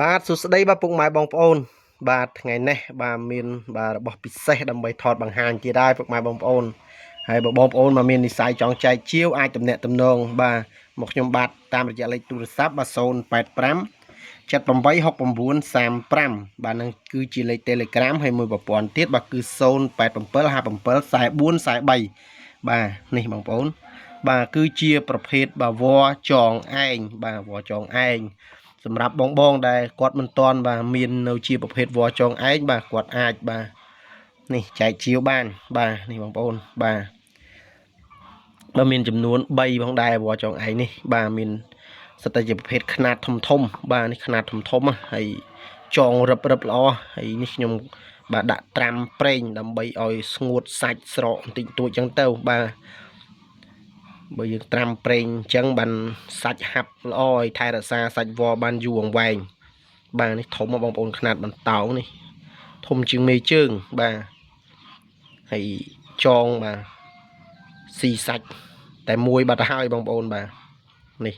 បាទសួស្តីបាទពុកម៉ែបងប្អូនបាទថ្ងៃនេះបាទមានបាទរបស់ពិសេសដើម្បីថតបង្ហាញទៀតដែរពុកម៉ែបងប្អូនហើយបើបងប្អូនមកមាននិស្ស័យចង់ចែកជាវអាចទំនាក់ទំនងបាទមកខ្ញុំបាទតាមរយៈលេខទូរស័ព្ទបាទ085 786935បាទនឹងគឺជាលេខ Telegram ហើយមួយប្រព័ន្ធទៀតបាទគឺ087574443បាទនេះបងប្អូនបាទគឺជាប្រភេទបាទវល្លិចងឯងបាទវល្លិចងឯងសម្រាប់បងដែលគាត់មិនទាន់បាទមាននៅជាប្រភេទវល្លិចងឯងបាទគាត់អាចបាទនេះចែកជាវបានបាទនេះបងប្អូនបាទមានចំនួន3ផងដែរវល្លិចងឯងនេះបាទមានសិតតែជាប្រភេទខ្នាតធំបាទនេះខ្នាតធំហើយចងរឹបល្អហើយនេះខ្ញុំបាទដាក់ត្រាំប្រេងដើម្បីឲ្យស្ងួតសាច់ស្រកបន្តិចតួចចឹងទៅបាទបើយើងត្រាំប្រេងអញ្ចឹងបានសាច់ហាប់ល្អឲ្យថែរក្សាសាច់វល្លិបានយូរអង្វែងបាទនេះធំបងប្អូនខ្នាតបន្តោងនេះធំជាងមេជើងបាទហើយចងបាទស៊ីសាច់តែមួយបាត់ទៅហើយបងប្អូនបាទនេះ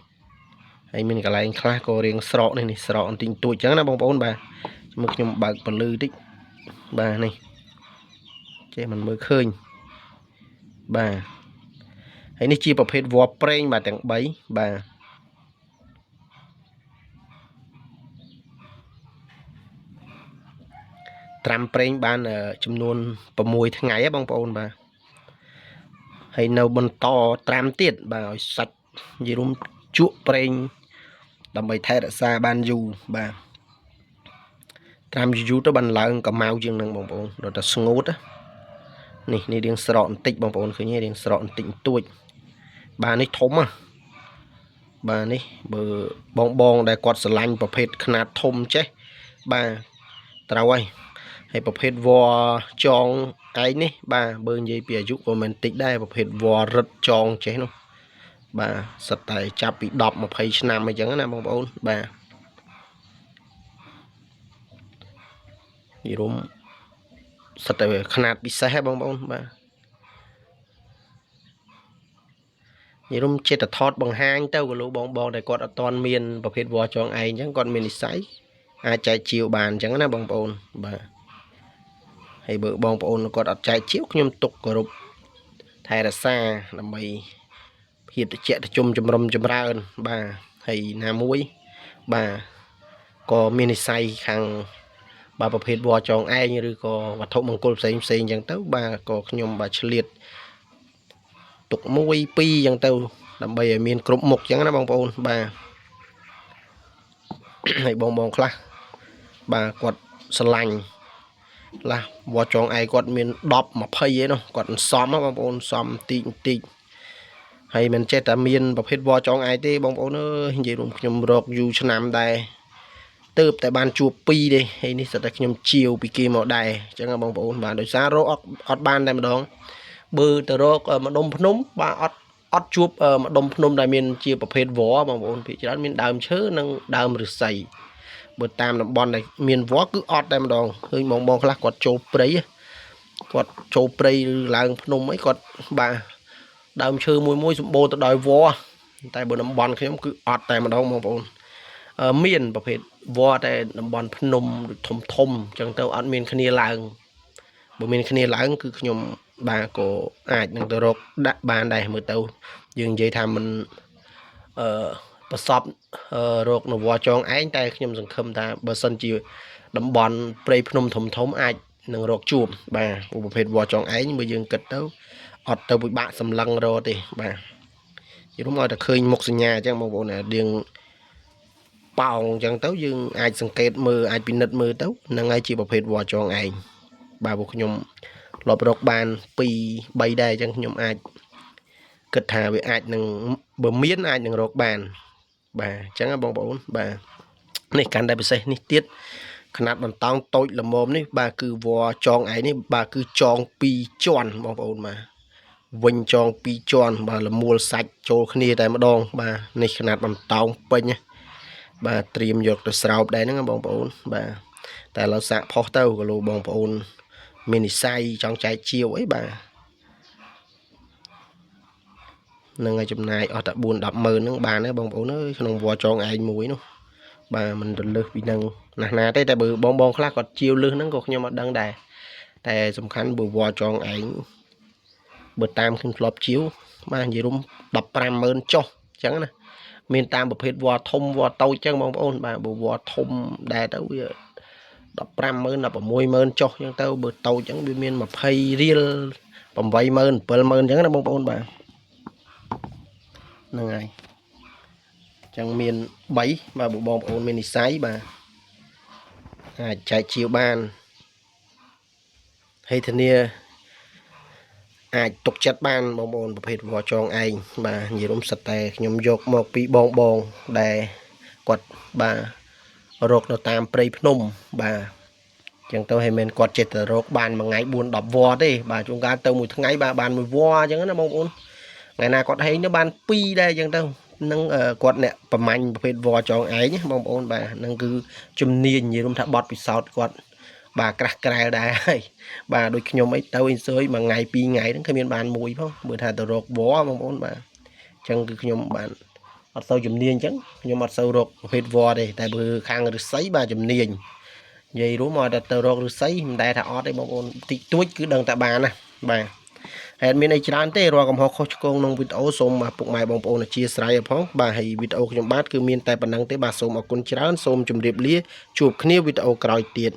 ហើយមានកន្លែងខ្លះក៏រៀងស្រកនេះស្រកបន្តិចតួចអញ្ចឹងណាបងប្អូនបាទមើលខ្ញុំបើកពលឺតិចបាទនេះចេះមិនមើលឃើញបាទហើយនេះជាប្រភេទវល្លិប្រេងបាទទាំង3បាទត្រាំប្រេងបានចំនួន6ថ្ងៃហ៎បងប្អូនបាទហើយនៅបន្តត្រាំទៀតបាទឲ្យសាច់និយាយរួមជក់ប្រេងដើម្បីថែរក្សាបានយូរបាទត្រាំយូរទៅបានឡើងកម្ៅជាងនឹងបងប្អូនដល់តែស្ងួតនេះរៀងស្រកបន្តិចបងប្អូនឃើញទេរៀងស្រកបន្តិចបន្តួចបាទនេះធំបាទនេះបើបងដែលគាត់ស្រឡាញ់ប្រភេទខ្នាតធំចេះបាទត្រូវហើយប្រភេទវល្លិចងឯងនេះបាទបើនិយាយពីអាយុក៏មិនតិចដែរប្រភេទវល្លិរឹតចងចេះនោះបាទសិតតែចាប់ពី10 20ឆ្នាំអីចឹងណាបងប្អូនបាទយរុំសិតតែខ្នាតពិសេសហ៎បងប្អូនបាទយរុំចិត្តថតបង្ហាញទៅក៏លោកបងដែលគាត់អត់ទាន់មានប្រភេទវល្លិចងឯងអញ្ចឹងគាត់មាននិស្ស័យអាចចែកជាវបានអញ្ចឹងណាបងប្អូនបាទហើយបើបងប្អូនគាត់អត់ចែកជាវខ្ញុំទុកគោរពថែរក្សាដើម្បីភាពត្រជាក់ត្រជុំចម្រុំចម្រើនបាទហើយណាមួយបាទក៏មាននិស្ស័យខាងបាទប្រភេទវល្លិចងឯងឬក៏វត្ថុមង្គលផ្សេងអញ្ចឹងទៅបាទក៏ខ្ញុំបាទឆ្លៀតទុក1 2អញ្ចឹងទៅដើម្បីឲ្យមានគ្រប់មុខអញ្ចឹងណាបងប្អូនបាទហើយបងខ្លះបាទគាត់ស្រឡាញ់ឡាវល្លិចងឯងគាត់មាន10 20ឯនោះគាត់សំបងប្អូនសំតិចហើយមិនចេះតែមានប្រភេទវល្លិចងឯងទេបងប្អូនអើយនិយាយរួមខ្ញុំរកយូរឆ្នាំដែរទៅតែបានជួប2ទេហើយនេះសិតតែខ្ញុំជាវពីគេមកដែរអញ្ចឹងបងប្អូនបាទដោយសាររកអត់បានតែម្ដងបើទៅរកម្ដុំភ្នំបាទអត់ជួបម្ដុំភ្នំដែលមានជាប្រភេទវល្លិបងប្អូនភាគច្រើនមានដើមឈើនិងដើមឫស្សីបើតាមតំបន់ដែលមានវល្លិគឺអត់តែម្ដងឃើញបងខ្លះគាត់ចូលព្រៃគាត់ចូលព្រៃឬឡើងភ្នំអីគាត់បាទដើមឈើមួយសម្បូរទៅដោយវល្លិតែបើតំបន់ខ្ញុំគឺអត់តែម្ដងបងប្អូនមានប្រភេទវល្លិតែតំបន់ភ្នំធំអញ្ចឹងទៅអត់មានគ្នាឡើងបើមានគ្នាឡើងគឺខ្ញុំបាទក៏អាចនឹងទៅរកដាក់បានដែរមើលទៅយើងនិយាយថាមិនប្រសពរោគនវចងឯងតែខ្ញុំសង្ឃឹមថាបើសិនជាតំបន់ព្រៃភ្នំធំអាចនឹងរកជួបបាទប្រភេទវចងឯងបើយើងគិតទៅអត់ទៅពិបាកសម្លឹងរកទេបាទយល់មកតែឃើញមុខសញ្ញាអញ្ចឹងបងប្អូនយើងប៉ោងអញ្ចឹងទៅយើងអាចសង្កេតមើលអាចពិនិត្យមើលទៅហ្នឹងហើយជាប្រភេទវចងឯងបាទពួកខ្ញុំលបរកបាន2 3ដែរអញ្ចឹងខ្ញុំអាចគិតថាវាអាចនឹងបើមានអាចនឹងរកបានបាទអញ្ចឹងបងប្អូនបាទនេះកាន់តែពិសេសនេះទៀតຂະຫນាតបន្តោងតូចល្មមនេះបាទគឺវល្លិចងឯនេះបាទគឺចង2ជាន់បងប្អូនបាទវិញចង2ជាន់បាទលមួលសាច់ចូលគ្នាតែម្ដងបាទនេះຂະຫນាតបន្តោងពេញបាទត្រៀមយកទៅស្រោបដែរហ្នឹងបងប្អូនបាទតែឥឡូវសាកផុសទៅក៏លោកបងប្អូនមាននិស្ស័យចង់ចែកជាវអីបាទនឹងឲ្យចំណាយអស់តែ4-10ម៉ឺនហ្នឹងបានទេបងប្អូនអើយក្នុងវល្លិចងឯងមួយនោះ bà mình được lướt vì năng nè thế tại bự bong bong khác còn chiêu lướt nó cũng nhưng mà đăng đàiแต่สำคัญบวจองไอ้เบิดตามขึ้นฟลอปชิวมาอยู่รุมดับปรามเมินจ่อจังนะมีตามประเภทวัวทมวัวเต้าจังมองโอนบ่าวัวทมได้เต้าดับปรามเมินดับมวยเมินจ่อจังเต้าเบิดเต้าจังมีมาเพย์เรียลผมไว้เมินเปิลเมินจังนะมองโอนบ่านั่งไงจังมีใบบ่าบุบองโอนมีนิสัยบ่าใจชิวบ้านให้ทเนียอาจตกจัดบ้านบองบอนประเภทวอจองไอมาอยู่ร่มสแตกยมยกหมอกปีบองได้กดบารกเราตามปรีพนมบาจังเต้าให้เมนกดเจ็ดรกบานมาไงบุญดอกวอได้บาจงการเต้ามือทั้งไงบาบานมือวอจังนั้นนะบองบอนไงนากดให้เนื้อบานปีได้จังเต้านั่งกดเนี่ยประมาณประเภทวอจองไอเนี่ยบองบอนบานั่งคือจุ่มเนียนอยู่ร่มทับบอดปิดสอดกดbà crack crayได้bà đôi khi nhóm ấy tao in sới mà ngày pi ngày đến khi miền bàn mùi không bữa thà tao rột bó mong muốn bà chẳng cứ nhóm bạn ở sau chùm niên chẳng nhưng mà sau rột hết vò đây tại bữa khang được sấy bà chùm niên vậy đúng mà tao rột được sấy mình đây thà ở đây mong muốn tí túi cứ đằng tại bà nè bà hẹn miền này chán thế rồi còn họ khó con nông vịt ấu xôm mà phục mày bông bông là chia sẻ phong bà hay vịt ấu trong bát cứ miền tại bản năng tế bà xôm ở con chán xôm chùm điệp lia chụp khnia vịt ấu còi tiền